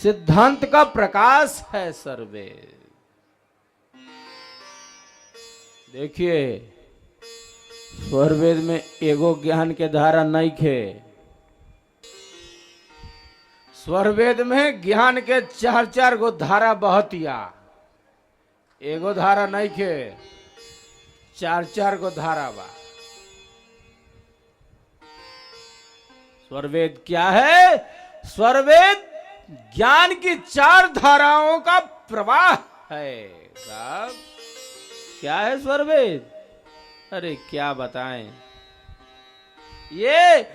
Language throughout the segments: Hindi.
सिद्धांत का प्रकाश है स्वरवेद। देखिए स्वरवेद में एगो ज्ञान के धारा नहीं खे, स्वरवेद में ज्ञान के चार चार गो धारा बहतिया, एगो धारा नहीं खे, चार चार गो धारा बा। स्वरवेद क्या है? स्वरवेद ज्ञान की चार धाराओं का प्रवाह है साहब। क्या है स्वरवेद? अरे क्या बताएं। ये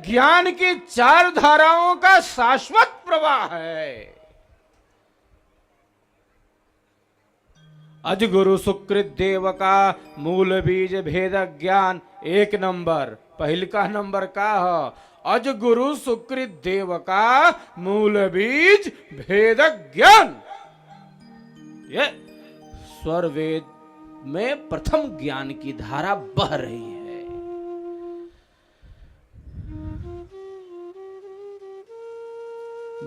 ज्ञान की चार धाराओं का शाश्वत प्रवाह है। अजगुरु सुकृत देव का मूल बीज भेद ज्ञान एक नंबर, पहल का नंबर का है अजगुरु सुकृत देव का मूल बीज भेद ज्ञान। ये स्वरवेद में प्रथम ज्ञान की धारा बह रही है।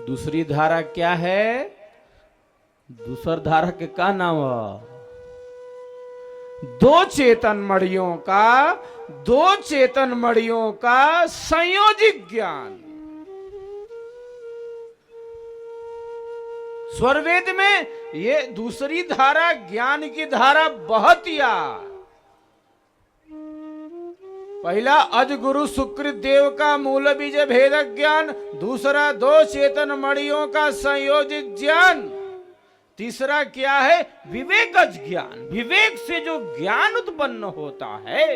दूसरी धारा क्या है? दूसर धारा के का नाम है? दो चेतन मणियों का संयोजित ज्ञान। स्वरवेद में ये दूसरी धारा ज्ञान की धारा बहतिया। पहला अजगुरु सुकृत देव का मूल बीज भेद ज्ञान, दूसरा दो चेतन मणियों का संयोजित ज्ञान, तीसरा क्या है? विवेकज ज्ञान, विवेक से जो ज्ञान उत्पन्न होता है।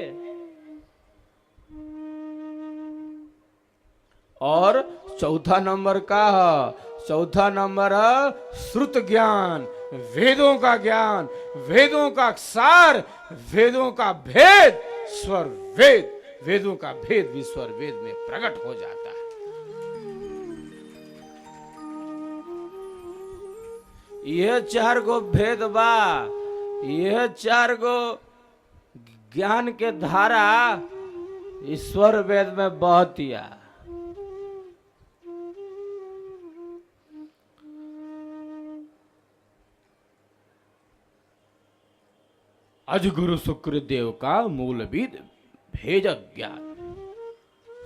और चौथा नंबर का चौथा नंबर श्रुत ज्ञान, वेदों का ज्ञान, वेदों का सार, वेदों का भेद, स्वर वेद, वेदों का भेद भी स्वर वेद में प्रकट हो जाता है। यह चार गो भेद बा, यह चार गो ज्ञान के धारा ईश्वर वेद में बहतिया। अजगुरु सुकृत देव का मूल बीज भेद ज्ञान।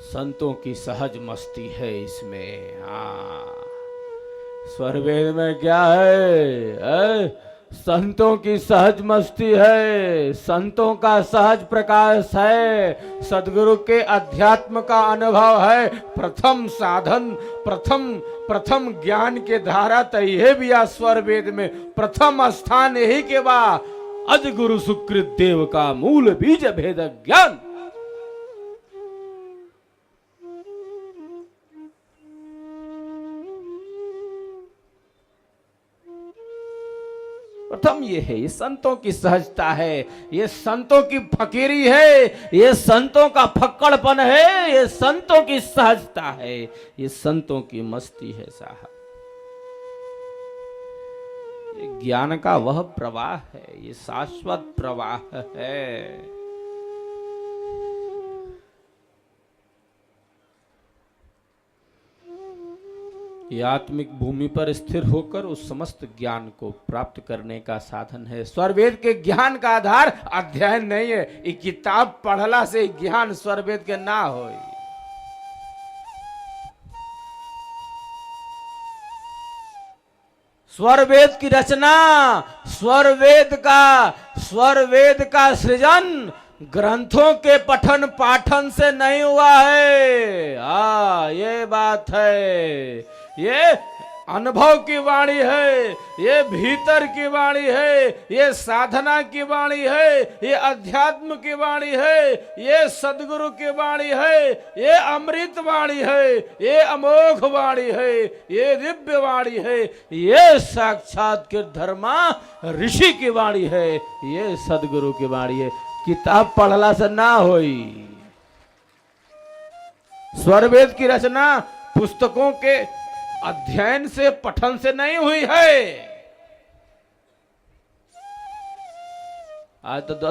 संतों की सहज मस्ती है इसमें। हाँ, स्वरवेद में क्या है? संतों की सहज मस्ती है, संतों का सहज प्रकाश है, सदगुरु के अध्यात्म का अनुभव है। प्रथम साधन, प्रथम ज्ञान के धारा तय भी आ स्वरवेद में प्रथम स्थान यही के बा अजगुरु सुकृत देव का मूल बीज भेद ज्ञान। प्रथम ये है, ये संतों की सहजता है, ये संतों की फकीरी है, ये संतों का फक्कड़पन है, ये संतों की सहजता है, ये संतों की मस्ती है साहब। ये ज्ञान का वह प्रवाह है, ये शाश्वत प्रवाह है। ये आत्मिक भूमि पर स्थिर होकर उस समस्त ज्ञान को प्राप्त करने का साधन है। स्वरवेद के ज्ञान का आधार अध्ययन नहीं है। ये किताब पढ़ला से ज्ञान स्वरवेद के ना हो। स्वरवेद की रचना, स्वरवेद का सृजन ग्रंथों के पठन पाठन से नहीं हुआ है। ये बात है। ये अनुभव की वाणी है, ये भीतर की वाणी है, ये साधना की वाणी है, ये अध्यात्म की वाणी है, ये सदगुरु की वाणी है, ये अमृत वाणी है, ये अमोघ वाणी है, ये दिव्य वाणी है, ये साक्षात के धर्मा ऋषि की वाणी है, ये सदगुरु की वाणी है। किताब पढ़ला से ना होई। स्वरवेद की रचना पुस्तकों के अध्ययन से पठन से नहीं हुई है। आज तो